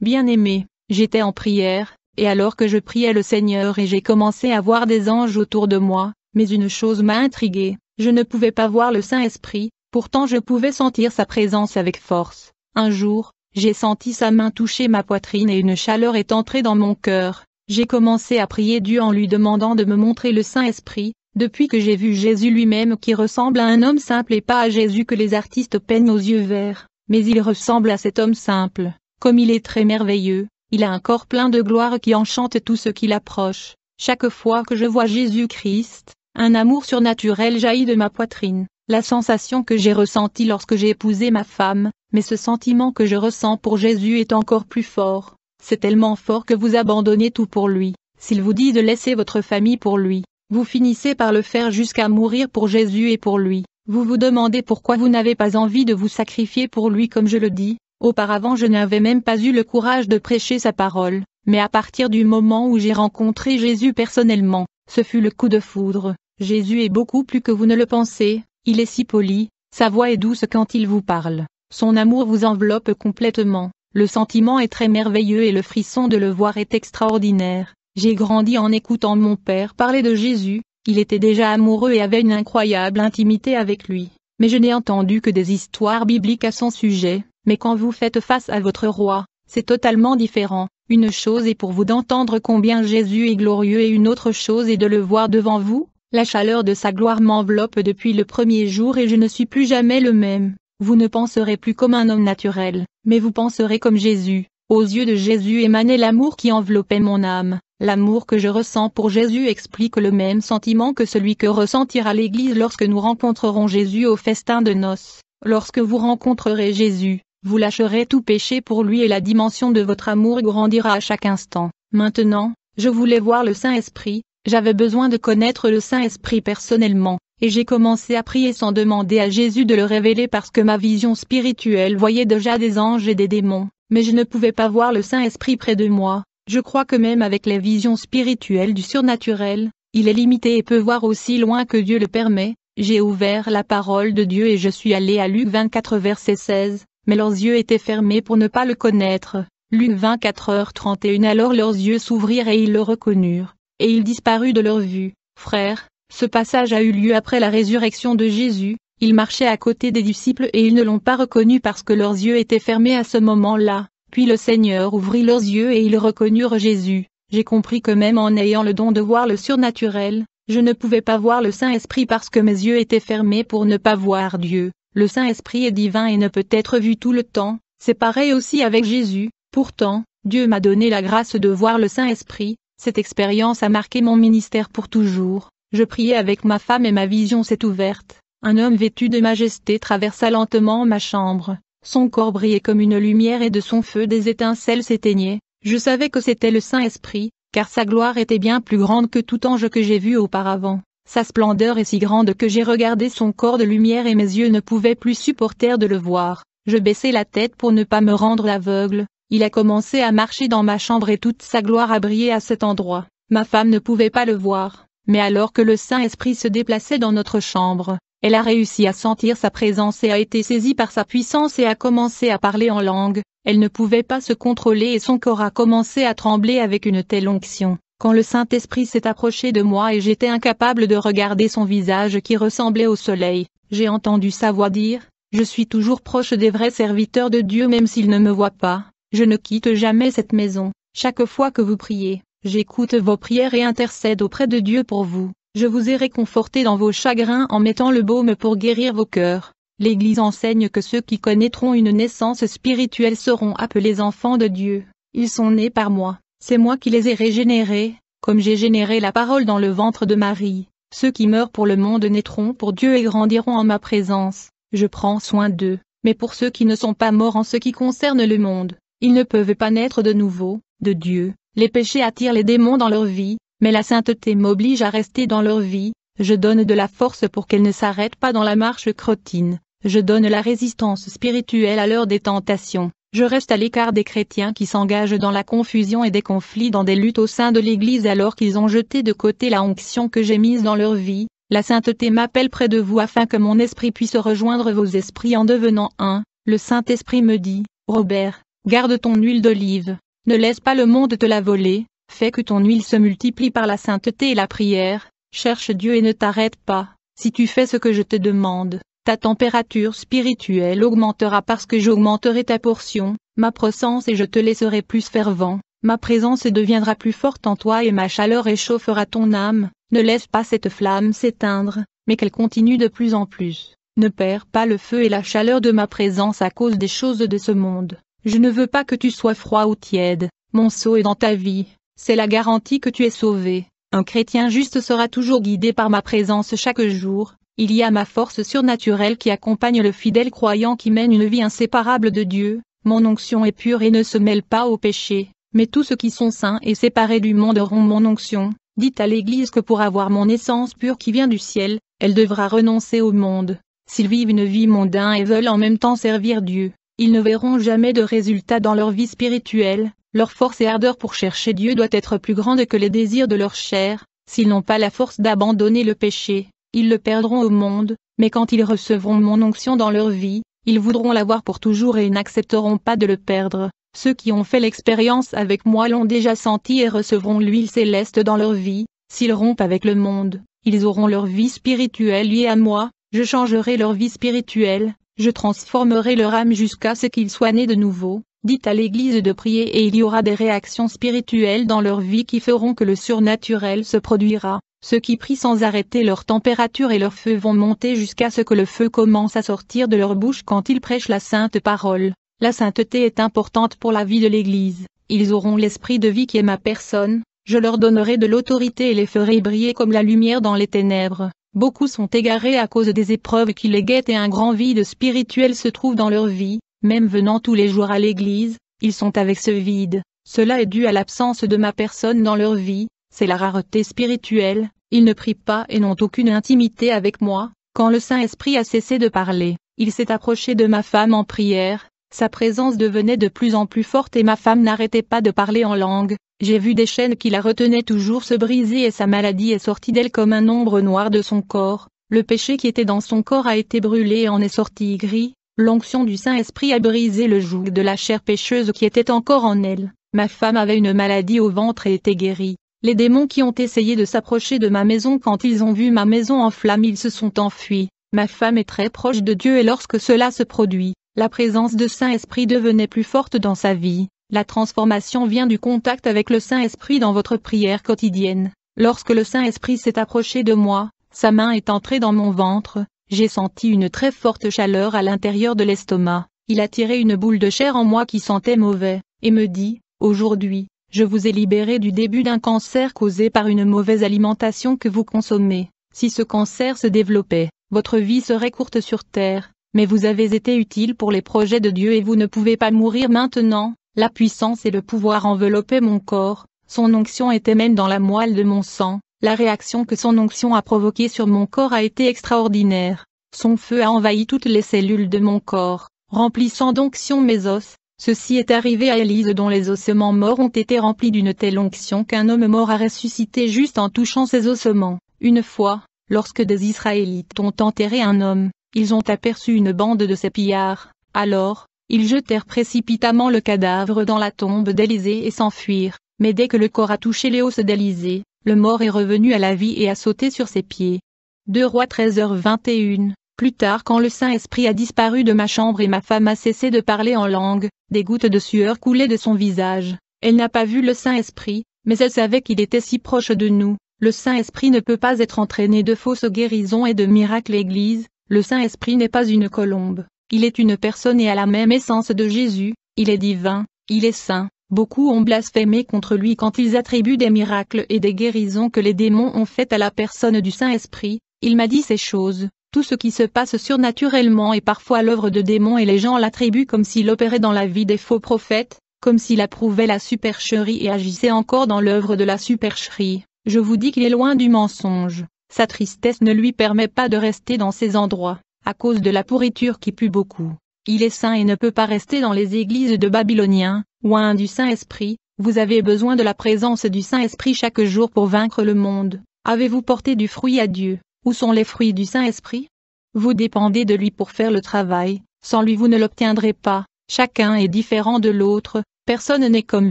Bien-aimé, j'étais en prière, et alors que je priais le Seigneur et j'ai commencé à voir des anges autour de moi, mais une chose m'a intrigué, je ne pouvais pas voir le Saint-Esprit, pourtant je pouvais sentir sa présence avec force. Un jour, j'ai senti sa main toucher ma poitrine et une chaleur est entrée dans mon cœur. J'ai commencé à prier Dieu en lui demandant de me montrer le Saint-Esprit, depuis que j'ai vu Jésus lui-même qui ressemble à un homme simple et pas à Jésus que les artistes peignent aux yeux verts, mais il ressemble à cet homme simple, comme il est très merveilleux, il a un corps plein de gloire qui enchante tout ce qui l'approche. Chaque fois que je vois Jésus-Christ, un amour surnaturel jaillit de ma poitrine, la sensation que j'ai ressentie lorsque j'ai épousé ma femme, mais ce sentiment que je ressens pour Jésus est encore plus fort. C'est tellement fort que vous abandonnez tout pour lui. S'il vous dit de laisser votre famille pour lui, vous finissez par le faire jusqu'à mourir pour Jésus et pour lui. Vous vous demandez pourquoi vous n'avez pas envie de vous sacrifier pour lui comme je le dis. Auparavant je n'avais même pas eu le courage de prêcher sa parole, mais à partir du moment où j'ai rencontré Jésus personnellement, ce fut le coup de foudre. Jésus est beaucoup plus que vous ne le pensez, il est si poli, sa voix est douce quand il vous parle. Son amour vous enveloppe complètement, le sentiment est très merveilleux et le frisson de le voir est extraordinaire. J'ai grandi en écoutant mon père parler de Jésus, il était déjà amoureux et avait une incroyable intimité avec lui, mais je n'ai entendu que des histoires bibliques à son sujet, mais quand vous faites face à votre roi, c'est totalement différent. Une chose est pour vous d'entendre combien Jésus est glorieux et une autre chose est de le voir devant vous. La chaleur de sa gloire m'enveloppe depuis le premier jour et je ne suis plus jamais le même. Vous ne penserez plus comme un homme naturel, mais vous penserez comme Jésus. Aux yeux de Jésus émanait l'amour qui enveloppait mon âme. L'amour que je ressens pour Jésus explique le même sentiment que celui que ressentira l'Église lorsque nous rencontrerons Jésus au festin de noces. Lorsque vous rencontrerez Jésus, vous lâcherez tout péché pour lui et la dimension de votre amour grandira à chaque instant. Maintenant, je voulais voir le Saint-Esprit, j'avais besoin de connaître le Saint-Esprit personnellement. Et j'ai commencé à prier sans demander à Jésus de le révéler parce que ma vision spirituelle voyait déjà des anges et des démons, mais je ne pouvais pas voir le Saint-Esprit près de moi. Je crois que même avec les visions spirituelles du surnaturel, il est limité et peut voir aussi loin que Dieu le permet. J'ai ouvert la parole de Dieu et je suis allé à Luc 24 verset 16, mais leurs yeux étaient fermés pour ne pas le connaître. Luc 24h31 Alors leurs yeux s'ouvrirent et ils le reconnurent, et il disparut de leur vue. Frères, ce passage a eu lieu après la résurrection de Jésus, il marchait à côté des disciples et ils ne l'ont pas reconnu parce que leurs yeux étaient fermés à ce moment-là, puis le Seigneur ouvrit leurs yeux et ils reconnurent Jésus. J'ai compris que même en ayant le don de voir le surnaturel, je ne pouvais pas voir le Saint-Esprit parce que mes yeux étaient fermés pour ne pas voir Dieu. Le Saint-Esprit est divin et ne peut être vu tout le temps, c'est pareil aussi avec Jésus, pourtant, Dieu m'a donné la grâce de voir le Saint-Esprit, cette expérience a marqué mon ministère pour toujours. Je priais avec ma femme et ma vision s'est ouverte. Un homme vêtu de majesté traversa lentement ma chambre. Son corps brillait comme une lumière et de son feu des étincelles s'éteignaient. Je savais que c'était le Saint-Esprit, car sa gloire était bien plus grande que tout ange que j'ai vu auparavant. Sa splendeur est si grande que j'ai regardé son corps de lumière et mes yeux ne pouvaient plus supporter de le voir. Je baissai la tête pour ne pas me rendre aveugle. Il a commencé à marcher dans ma chambre et toute sa gloire a brillé à cet endroit. Ma femme ne pouvait pas le voir. Mais alors que le Saint-Esprit se déplaçait dans notre chambre, elle a réussi à sentir sa présence et a été saisie par sa puissance et a commencé à parler en langue. Elle ne pouvait pas se contrôler et son corps a commencé à trembler avec une telle onction. Quand le Saint-Esprit s'est approché de moi et j'étais incapable de regarder son visage qui ressemblait au soleil, j'ai entendu sa voix dire « Je suis toujours proche des vrais serviteurs de Dieu même s'ils ne me voient pas. Je ne quitte jamais cette maison. Chaque fois que vous priez, j'écoute vos prières et intercède auprès de Dieu pour vous. Je vous ai réconforté dans vos chagrins en mettant le baume pour guérir vos cœurs. L'Église enseigne que ceux qui connaîtront une naissance spirituelle seront appelés enfants de Dieu. Ils sont nés par moi. C'est moi qui les ai régénérés, comme j'ai généré la parole dans le ventre de Marie. Ceux qui meurent pour le monde naîtront pour Dieu et grandiront en ma présence. Je prends soin d'eux. Mais pour ceux qui ne sont pas morts en ce qui concerne le monde, ils ne peuvent pas naître de nouveau, de Dieu. Les péchés attirent les démons dans leur vie, mais la sainteté m'oblige à rester dans leur vie. Je donne de la force pour qu'elles ne s'arrêtent pas dans la marche crottine. Je donne la résistance spirituelle à l'heure des tentations. Je reste à l'écart des chrétiens qui s'engagent dans la confusion et des conflits dans des luttes au sein de l'Église alors qu'ils ont jeté de côté la onction que j'ai mise dans leur vie. La sainteté m'appelle près de vous afin que mon esprit puisse rejoindre vos esprits en devenant un. Le Saint-Esprit me dit, Robert, Garde ton huile d'olive. Ne laisse pas le monde te la voler. Fais que ton huile se multiplie par la sainteté et la prière. Cherche Dieu et ne t'arrête pas. Si tu fais ce que je te demande, ta température spirituelle augmentera parce que j'augmenterai ta portion, ma présence et je te laisserai plus fervent. Ma présence deviendra plus forte en toi et ma chaleur réchauffera ton âme. Ne laisse pas cette flamme s'éteindre, mais qu'elle continue de plus en plus. Ne perds pas le feu et la chaleur de ma présence à cause des choses de ce monde. Je ne veux pas que tu sois froid ou tiède. Mon sceau est dans ta vie. C'est la garantie que tu es sauvé. Un chrétien juste sera toujours guidé par ma présence chaque jour. Il y a ma force surnaturelle qui accompagne le fidèle croyant qui mène une vie inséparable de Dieu. Mon onction est pure et ne se mêle pas au péché. Mais tous ceux qui sont saints et séparés du monde auront mon onction. Dites à l'Église que pour avoir mon essence pure qui vient du ciel, elle devra renoncer au monde. S'ils vivent une vie mondaine et veulent en même temps servir Dieu, ils ne verront jamais de résultats dans leur vie spirituelle. Leur force et ardeur pour chercher Dieu doit être plus grande que les désirs de leur chair. S'ils n'ont pas la force d'abandonner le péché, ils le perdront au monde, mais quand ils recevront mon onction dans leur vie, ils voudront l'avoir pour toujours et n'accepteront pas de le perdre. Ceux qui ont fait l'expérience avec moi l'ont déjà senti et recevront l'huile céleste dans leur vie. S'ils rompent avec le monde, ils auront leur vie spirituelle liée à moi, je changerai leur vie spirituelle, je transformerai leur âme jusqu'à ce qu'ils soient nés de nouveau. Dites à l'Église de prier et il y aura des réactions spirituelles dans leur vie qui feront que le surnaturel se produira. Ceux qui prient sans arrêter leur température et leur feu vont monter jusqu'à ce que le feu commence à sortir de leur bouche quand ils prêchent la sainte parole. La sainteté est importante pour la vie de l'Église. Ils auront l'esprit de vie qui est ma personne. Je leur donnerai de l'autorité et les ferai briller comme la lumière dans les ténèbres. Beaucoup sont égarés à cause des épreuves qui les guettent et un grand vide spirituel se trouve dans leur vie. Même venant tous les jours à l'Église, ils sont avec ce vide. Cela est dû à l'absence de ma personne dans leur vie. C'est la rareté spirituelle. Ils ne prient pas et n'ont aucune intimité avec moi. Quand le Saint-Esprit a cessé de parler, il s'est approché de ma femme en prière. Sa présence devenait de plus en plus forte et ma femme n'arrêtait pas de parler en langue. J'ai vu des chaînes qui la retenaient toujours se briser et sa maladie est sortie d'elle comme un ombre noire de son corps. Le péché qui était dans son corps a été brûlé et en est sorti gris. L'onction du Saint-Esprit a brisé le joug de la chair pécheuse qui était encore en elle. Ma femme avait une maladie au ventre et était guérie. Les démons qui ont essayé de s'approcher de ma maison quand ils ont vu ma maison en flammes ils se sont enfuis. Ma femme est très proche de Dieu et lorsque cela se produit, la présence de Saint-Esprit devenait plus forte dans sa vie. La transformation vient du contact avec le Saint-Esprit dans votre prière quotidienne. Lorsque le Saint-Esprit s'est approché de moi, sa main est entrée dans mon ventre, j'ai senti une très forte chaleur à l'intérieur de l'estomac. Il a tiré une boule de chair en moi qui sentait mauvais, et me dit, « Aujourd'hui, je vous ai libéré du début d'un cancer causé par une mauvaise alimentation que vous consommez. Si ce cancer se développait, votre vie serait courte sur terre. Mais vous avez été utile pour les projets de Dieu et vous ne pouvez pas mourir maintenant. » La puissance et le pouvoir enveloppaient mon corps, son onction était même dans la moelle de mon sang. La réaction que son onction a provoquée sur mon corps a été extraordinaire. Son feu a envahi toutes les cellules de mon corps, remplissant d'onction mes os. Ceci est arrivé à Élise dont les ossements morts ont été remplis d'une telle onction qu'un homme mort a ressuscité juste en touchant ses ossements. Une fois, lorsque des Israélites ont enterré un homme, ils ont aperçu une bande de ces pillards. Alors, ils jetèrent précipitamment le cadavre dans la tombe d'Élisée et s'enfuirent. Mais dès que le corps a touché les os d'Élisée, le mort est revenu à la vie et a sauté sur ses pieds. 2 Rois 13h21. Plus tard quand le Saint-Esprit a disparu de ma chambre et ma femme a cessé de parler en langue, des gouttes de sueur coulaient de son visage. Elle n'a pas vu le Saint-Esprit, mais elle savait qu'il était si proche de nous. Le Saint-Esprit ne peut pas être entraîné de fausses guérisons et de miracles Église. Le Saint-Esprit n'est pas une colombe. Il est une personne et a la même essence de Jésus. Il est divin, il est saint. Beaucoup ont blasphémé contre lui quand ils attribuent des miracles et des guérisons que les démons ont faites à la personne du Saint-Esprit. Il m'a dit ces choses. Tout ce qui se passe surnaturellement est parfois l'œuvre de démons et les gens l'attribuent comme s'il opérait dans la vie des faux prophètes, comme s'il approuvait la supercherie et agissait encore dans l'œuvre de la supercherie. Je vous dis qu'il est loin du mensonge. Sa tristesse ne lui permet pas de rester dans ces endroits, à cause de la pourriture qui pue beaucoup. Il est saint et ne peut pas rester dans les églises de Babyloniens, loin du Saint-Esprit. Vous avez besoin de la présence du Saint-Esprit chaque jour pour vaincre le monde. Avez-vous porté du fruit à Dieu? Où sont les fruits du Saint-Esprit? Vous dépendez de lui pour faire le travail, sans lui vous ne l'obtiendrez pas. Chacun est différent de l'autre, personne n'est comme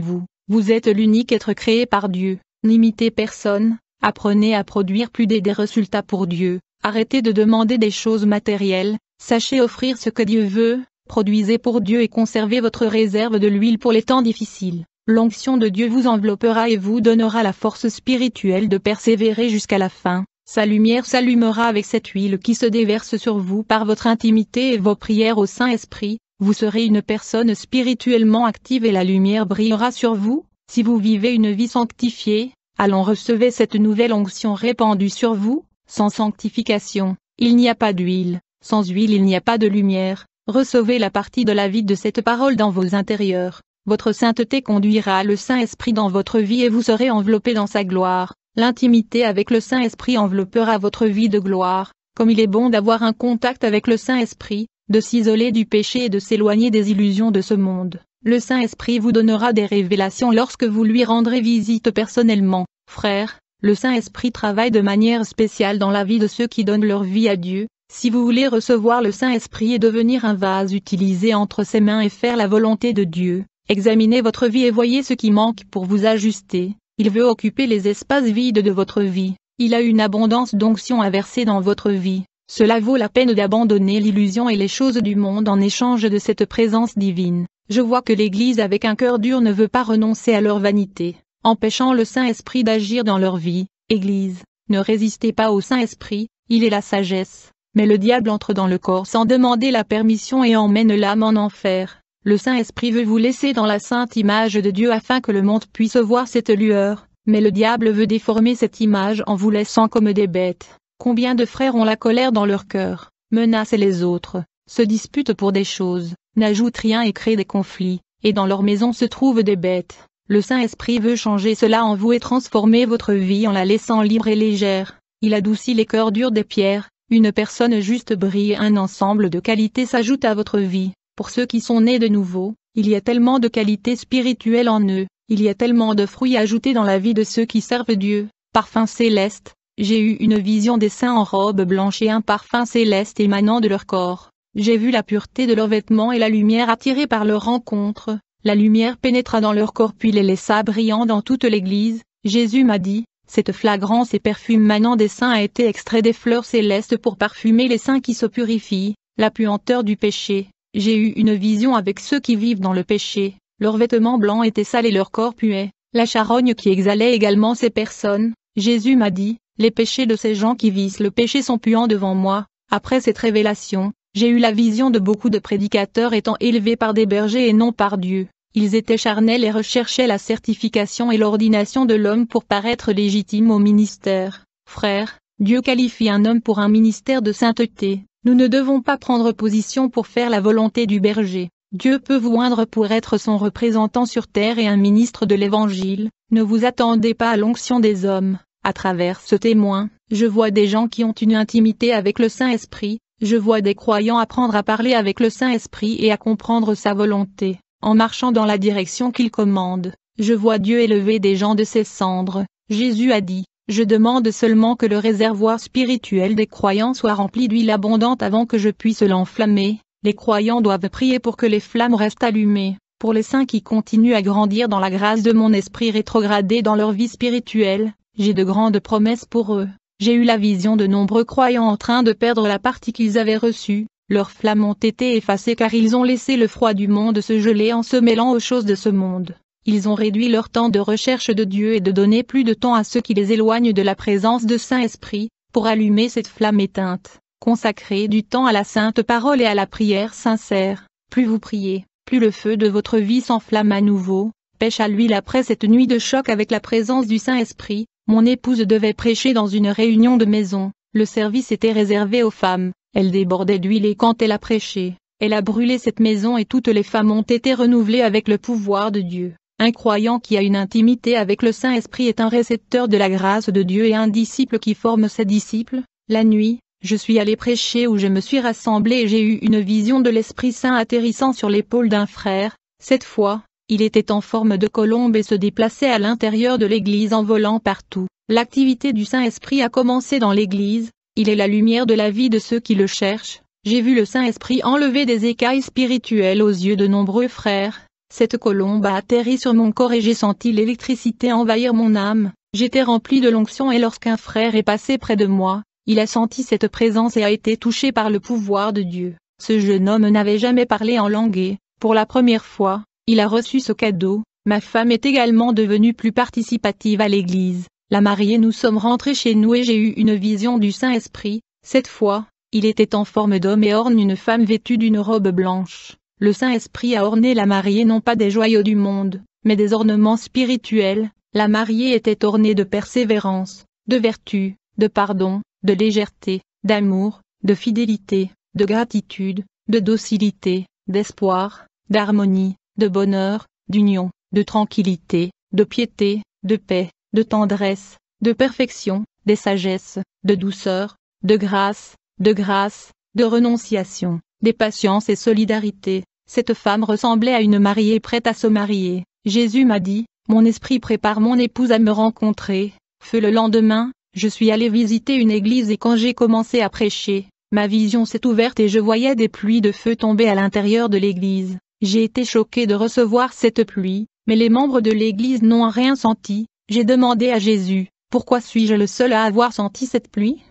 vous. Vous êtes l'unique être créé par Dieu. N'imitez personne, apprenez à produire plus des résultats pour Dieu. Arrêtez de demander des choses matérielles, sachez offrir ce que Dieu veut, produisez pour Dieu et conservez votre réserve de l'huile pour les temps difficiles. L'onction de Dieu vous enveloppera et vous donnera la force spirituelle de persévérer jusqu'à la fin. Sa lumière s'allumera avec cette huile qui se déverse sur vous par votre intimité et vos prières au Saint-Esprit. Vous serez une personne spirituellement active et la lumière brillera sur vous. Si vous vivez une vie sanctifiée, allons recevez cette nouvelle onction répandue sur vous. Sans sanctification, il n'y a pas d'huile. Sans huile il n'y a pas de lumière. Recevez la partie de la vie de cette parole dans vos intérieurs. Votre sainteté conduira le Saint-Esprit dans votre vie et vous serez enveloppé dans sa gloire. L'intimité avec le Saint-Esprit enveloppera votre vie de gloire. Comme il est bon d'avoir un contact avec le Saint-Esprit, de s'isoler du péché et de s'éloigner des illusions de ce monde. Le Saint-Esprit vous donnera des révélations lorsque vous lui rendrez visite personnellement. Frères, le Saint-Esprit travaille de manière spéciale dans la vie de ceux qui donnent leur vie à Dieu. Si vous voulez recevoir le Saint-Esprit et devenir un vase utilisé entre ses mains et faire la volonté de Dieu, examinez votre vie et voyez ce qui manque pour vous ajuster. Il veut occuper les espaces vides de votre vie. Il a une abondance d'onction à verser dans votre vie. Cela vaut la peine d'abandonner l'illusion et les choses du monde en échange de cette présence divine. Je vois que l'Église avec un cœur dur ne veut pas renoncer à leur vanité, empêchant le Saint-Esprit d'agir dans leur vie. Église, ne résistez pas au Saint-Esprit, il est la sagesse. Mais le diable entre dans le corps sans demander la permission et emmène l'âme en enfer. Le Saint-Esprit veut vous laisser dans la sainte image de Dieu afin que le monde puisse voir cette lueur, mais le diable veut déformer cette image en vous laissant comme des bêtes. Combien de frères ont la colère dans leur cœur, menacent les autres, se disputent pour des choses, n'ajoutent rien et créent des conflits, et dans leur maison se trouvent des bêtes. Le Saint-Esprit veut changer cela en vous et transformer votre vie en la laissant libre et légère. Il adoucit les cœurs durs des pierres, une personne juste brille, un ensemble de qualités s'ajoute à votre vie. Pour ceux qui sont nés de nouveau, il y a tellement de qualités spirituelles en eux, il y a tellement de fruits ajoutés dans la vie de ceux qui servent Dieu. Parfum céleste. J'ai eu une vision des saints en robe blanche et un parfum céleste émanant de leur corps. J'ai vu la pureté de leurs vêtements et la lumière attirée par leur rencontre. La lumière pénétra dans leur corps puis les laissa brillants dans toute l'église. Jésus m'a dit, cette flagrance et perfume manant des saints a été extrait des fleurs célestes pour parfumer les saints qui se purifient, la puanteur du péché. J'ai eu une vision avec ceux qui vivent dans le péché. Leurs vêtements blancs étaient sales et leur corps puait. La charogne qui exhalait également ces personnes. Jésus m'a dit, les péchés de ces gens qui vissent le péché sont puants devant moi. Après cette révélation, j'ai eu la vision de beaucoup de prédicateurs étant élevés par des bergers et non par Dieu. Ils étaient charnels et recherchaient la certification et l'ordination de l'homme pour paraître légitimes au ministère. Frères, Dieu qualifie un homme pour un ministère de sainteté. Nous ne devons pas prendre position pour faire la volonté du berger. Dieu peut vous oindre pour être son représentant sur terre et un ministre de l'Évangile. Ne vous attendez pas à l'onction des hommes. À travers ce témoin, je vois des gens qui ont une intimité avec le Saint-Esprit, je vois des croyants apprendre à parler avec le Saint-Esprit et à comprendre sa volonté, en marchant dans la direction qu'il commande. Je vois Dieu élever des gens de ses cendres. Jésus a dit, je demande seulement que le réservoir spirituel des croyants soit rempli d'huile abondante avant que je puisse l'enflammer. Les croyants doivent prier pour que les flammes restent allumées. Pour les saints qui continuent à grandir dans la grâce de mon esprit rétrogradé dans leur vie spirituelle, j'ai de grandes promesses pour eux. J'ai eu la vision de nombreux croyants en train de perdre la partie qu'ils avaient reçue. Leurs flammes ont été effacées car ils ont laissé le froid du monde se geler en se mêlant aux choses de ce monde. Ils ont réduit leur temps de recherche de Dieu et de donner plus de temps à ceux qui les éloignent de la présence de Saint-Esprit, pour allumer cette flamme éteinte. Consacrez du temps à la sainte parole et à la prière sincère. Plus vous priez, plus le feu de votre vie s'enflamme à nouveau. Pêche à l'huile après cette nuit de choc avec la présence du Saint-Esprit. Mon épouse devait prêcher dans une réunion de maison. Le service était réservé aux femmes. Elle débordait d'huile et quand elle a prêché, elle a brûlé cette maison et toutes les femmes ont été renouvelées avec le pouvoir de Dieu. Un croyant qui a une intimité avec le Saint-Esprit est un récepteur de la grâce de Dieu et un disciple qui forme ses disciples. La nuit, je suis allé prêcher où je me suis rassemblé et j'ai eu une vision de l'Esprit Saint atterrissant sur l'épaule d'un frère. Cette fois, il était en forme de colombe et se déplaçait à l'intérieur de l'église en volant partout. L'activité du Saint-Esprit a commencé dans l'église. Il est la lumière de la vie de ceux qui le cherchent. j'ai vu le Saint-Esprit enlever des écailles spirituelles aux yeux de nombreux frères. Cette colombe a atterri sur mon corps et j'ai senti l'électricité envahir mon âme. J'étais rempli de l'onction et lorsqu'un frère est passé près de moi, il a senti cette présence et a été touché par le pouvoir de Dieu. Ce jeune homme n'avait jamais parlé en langue. Pour la première fois, il a reçu ce cadeau. Ma femme est également devenue plus participative à l'église. La mariée, nous sommes rentrés chez nous et j'ai eu une vision du Saint-Esprit. Cette fois, il était en forme d'homme et orne une femme vêtue d'une robe blanche. Le Saint-Esprit a orné la mariée non pas des joyaux du monde, mais des ornements spirituels. La mariée était ornée de persévérance, de vertu, de pardon, de légèreté, d'amour, de fidélité, de gratitude, de docilité, d'espoir, d'harmonie, de bonheur, d'union, de tranquillité, de piété, de paix, de tendresse, de perfection, de sagesse, de douceur, de grâce, de renonciation, de patience et solidarité. Cette femme ressemblait à une mariée prête à se marier. Jésus m'a dit, mon esprit prépare mon épouse à me rencontrer. Feu le lendemain, je suis allé visiter une église et quand j'ai commencé à prêcher, ma vision s'est ouverte et je voyais des pluies de feu tomber à l'intérieur de l'église. J'ai été choqué de recevoir cette pluie, mais les membres de l'église n'ont rien senti. J'ai demandé à Jésus, pourquoi suis-je le seul à avoir senti cette pluie?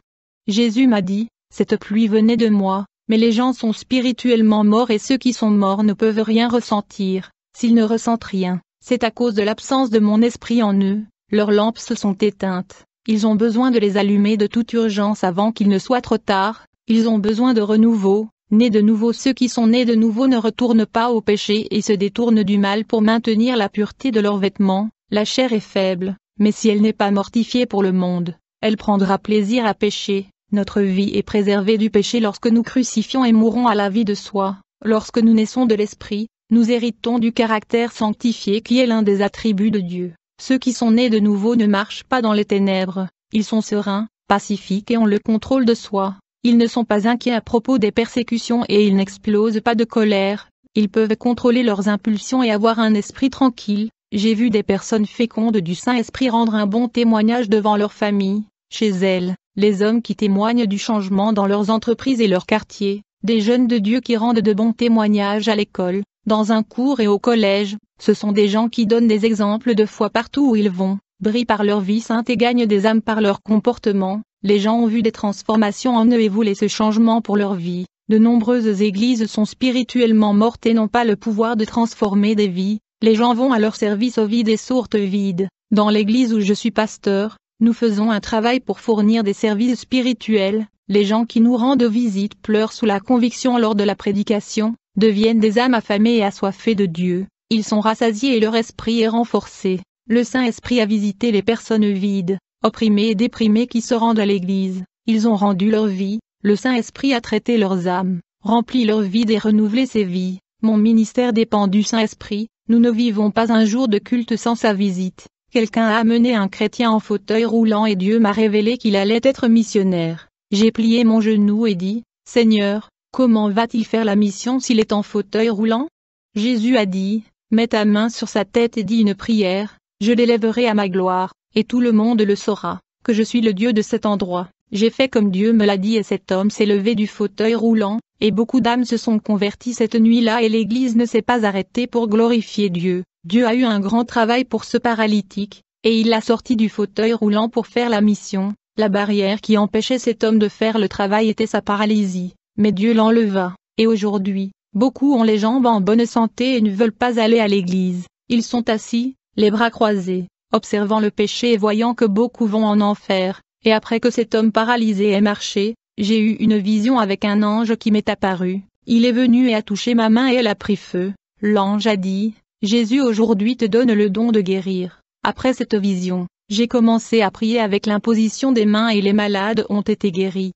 Jésus m'a dit, cette pluie venait de moi, mais les gens sont spirituellement morts et ceux qui sont morts ne peuvent rien ressentir. S'ils ne ressentent rien, c'est à cause de l'absence de mon esprit en eux, leurs lampes se sont éteintes. Ils ont besoin de les allumer de toute urgence avant qu'il ne soit trop tard, ils ont besoin de renouveau. Nés de nouveau, ceux qui sont nés de nouveau ne retournent pas au péché et se détournent du mal pour maintenir la pureté de leurs vêtements. La chair est faible, mais si elle n'est pas mortifiée pour le monde, elle prendra plaisir à pécher. Notre vie est préservée du péché lorsque nous crucifions et mourons à la vie de soi. Lorsque nous naissons de l'Esprit, nous héritons du caractère sanctifié qui est l'un des attributs de Dieu. Ceux qui sont nés de nouveau ne marchent pas dans les ténèbres, ils sont sereins, pacifiques et ont le contrôle de soi. Ils ne sont pas inquiets à propos des persécutions et ils n'explosent pas de colère. Ils peuvent contrôler leurs impulsions et avoir un esprit tranquille. J'ai vu des personnes fécondes du Saint-Esprit rendre un bon témoignage devant leur famille, chez elles, les hommes qui témoignent du changement dans leurs entreprises et leurs quartiers, des jeunes de Dieu qui rendent de bons témoignages à l'école, dans un cours et au collège. Ce sont des gens qui donnent des exemples de foi partout où ils vont, brillent par leur vie sainte et gagnent des âmes par leur comportement. Les gens ont vu des transformations en eux et voulaient ce changement pour leur vie. De nombreuses églises sont spirituellement mortes et n'ont pas le pouvoir de transformer des vies. Les gens vont à leur service au vide et sortent vides. Dans l'église où je suis pasteur, nous faisons un travail pour fournir des services spirituels. Les gens qui nous rendent visite pleurent sous la conviction lors de la prédication, deviennent des âmes affamées et assoiffées de Dieu. Ils sont rassasiés et leur esprit est renforcé. Le Saint-Esprit a visité les personnes vides, opprimés et déprimés qui se rendent à l'église. Ils ont rendu leur vie, le Saint-Esprit a traité leurs âmes, rempli leur vide et renouvelé ses vies. Mon ministère dépend du Saint-Esprit, nous ne vivons pas un jour de culte sans sa visite. Quelqu'un a amené un chrétien en fauteuil roulant et Dieu m'a révélé qu'il allait être missionnaire. J'ai plié mon genou et dit, Seigneur, comment va-t-il faire la mission s'il est en fauteuil roulant? Jésus a dit, mets ta main sur sa tête et dis une prière, je l'élèverai à ma gloire. Et tout le monde le saura, que je suis le Dieu de cet endroit. J'ai fait comme Dieu me l'a dit et cet homme s'est levé du fauteuil roulant, et beaucoup d'âmes se sont converties cette nuit-là et l'église ne s'est pas arrêtée pour glorifier Dieu. Dieu a eu un grand travail pour ce paralytique, et il l'a sorti du fauteuil roulant pour faire la mission. La barrière qui empêchait cet homme de faire le travail était sa paralysie, mais Dieu l'enleva, et aujourd'hui, beaucoup ont les jambes en bonne santé et ne veulent pas aller à l'église. Ils sont assis, les bras croisés, observant le péché et voyant que beaucoup vont en enfer, et après que cet homme paralysé ait marché, j'ai eu une vision avec un ange qui m'est apparu, il est venu et a touché ma main et elle a pris feu. L'ange a dit, Jésus aujourd'hui te donne le don de guérir. Après cette vision, j'ai commencé à prier avec l'imposition des mains et les malades ont été guéris.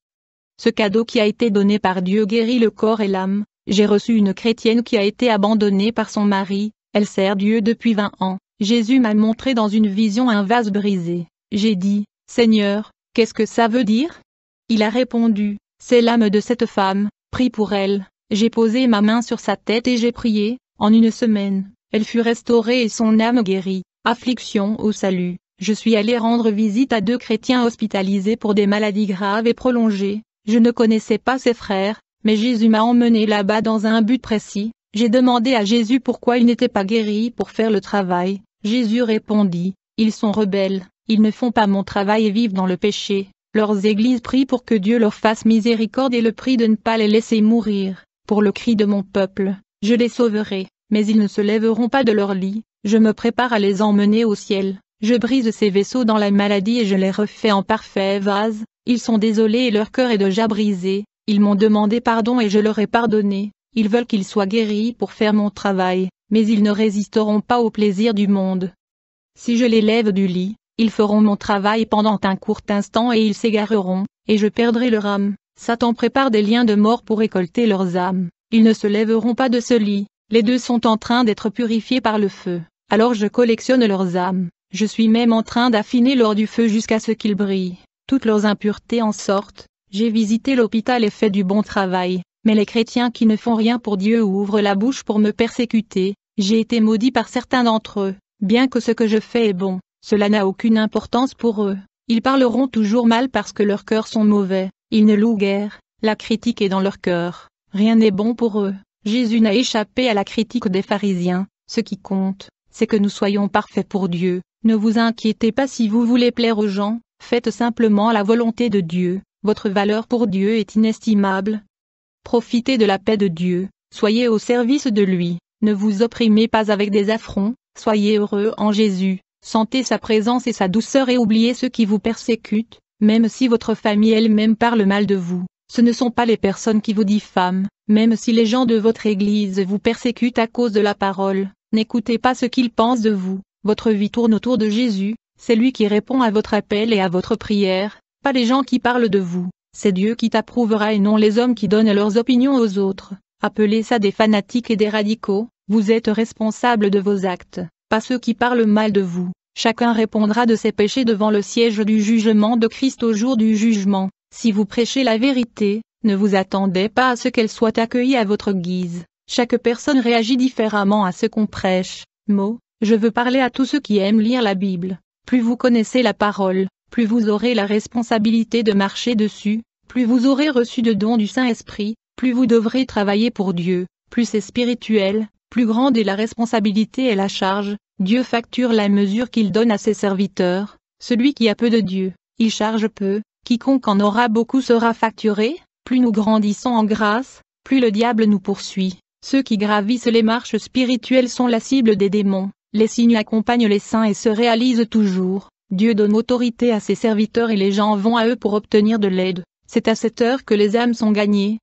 Ce cadeau qui a été donné par Dieu guérit le corps et l'âme. J'ai reçu une chrétienne qui a été abandonnée par son mari, elle sert Dieu depuis 20 ans. Jésus m'a montré dans une vision un vase brisé. J'ai dit, Seigneur, qu'est-ce que ça veut dire? Il a répondu, c'est l'âme de cette femme, prie pour elle. J'ai posé ma main sur sa tête et j'ai prié. En une semaine, elle fut restaurée et son âme guérie. Affliction au salut. Je suis allé rendre visite à 2 chrétiens hospitalisés pour des maladies graves et prolongées. Je ne connaissais pas ces frères, mais Jésus m'a emmené là-bas dans un but précis. J'ai demandé à Jésus pourquoi il n'était pas guéri pour faire le travail. Jésus répondit, ils sont rebelles, ils ne font pas mon travail et vivent dans le péché. Leurs églises prient pour que Dieu leur fasse miséricorde et le prient de ne pas les laisser mourir. Pour le cri de mon peuple, je les sauverai, mais ils ne se lèveront pas de leur lit. Je me prépare à les emmener au ciel. Je brise ces vaisseaux dans la maladie et je les refais en parfait vase. Ils sont désolés et leur cœur est déjà brisé. Ils m'ont demandé pardon et je leur ai pardonné. Ils veulent qu'ils soient guéris pour faire mon travail, mais ils ne résisteront pas au plaisir du monde. Si je les lève du lit, ils feront mon travail pendant un court instant et ils s'égareront, et je perdrai leur âme. Satan prépare des liens de mort pour récolter leurs âmes. Ils ne se lèveront pas de ce lit. Les deux sont en train d'être purifiés par le feu. Alors je collectionne leurs âmes. Je suis même en train d'affiner l'or du feu jusqu'à ce qu'ils brillent. Toutes leurs impuretés en sortent. J'ai visité l'hôpital et fait du bon travail. Mais les chrétiens qui ne font rien pour Dieu ouvrent la bouche pour me persécuter. J'ai été maudit par certains d'entre eux. Bien que ce que je fais est bon, cela n'a aucune importance pour eux. Ils parleront toujours mal parce que leurs cœurs sont mauvais. Ils ne louent guère. La critique est dans leur cœur. Rien n'est bon pour eux. Jésus n'a échappé à la critique des pharisiens. Ce qui compte, c'est que nous soyons parfaits pour Dieu. Ne vous inquiétez pas si vous voulez plaire aux gens. Faites simplement la volonté de Dieu. Votre valeur pour Dieu est inestimable. Profitez de la paix de Dieu. Soyez au service de lui. Ne vous opprimez pas avec des affronts. Soyez heureux en Jésus. Sentez sa présence et sa douceur et oubliez ceux qui vous persécutent. Même si votre famille elle-même parle mal de vous, ce ne sont pas les personnes qui vous diffament. Même si les gens de votre église vous persécutent à cause de la parole, n'écoutez pas ce qu'ils pensent de vous. Votre vie tourne autour de Jésus. C'est lui qui répond à votre appel et à votre prière, pas les gens qui parlent de vous. C'est Dieu qui t'approuvera et non les hommes qui donnent leurs opinions aux autres. Appelez ça des fanatiques et des radicaux. Vous êtes responsables de vos actes, pas ceux qui parlent mal de vous. Chacun répondra de ses péchés devant le siège du jugement de Christ au jour du jugement. Si vous prêchez la vérité, ne vous attendez pas à ce qu'elle soit accueillie à votre guise. Chaque personne réagit différemment à ce qu'on prêche. Je veux parler à tous ceux qui aiment lire la Bible. Plus vous connaissez la parole, plus vous aurez la responsabilité de marcher dessus, plus vous aurez reçu de dons du Saint-Esprit, plus vous devrez travailler pour Dieu, plus c'est spirituel, plus grande est la responsabilité et la charge. Dieu facture la mesure qu'il donne à ses serviteurs. Celui qui a peu de Dieu, il charge peu. Quiconque en aura beaucoup sera facturé. Plus nous grandissons en grâce, plus le diable nous poursuit. Ceux qui gravissent les marches spirituelles sont la cible des démons. Les signes accompagnent les saints et se réalisent toujours. Dieu donne autorité à ses serviteurs et les gens vont à eux pour obtenir de l'aide. C'est à cette heure que les âmes sont gagnées.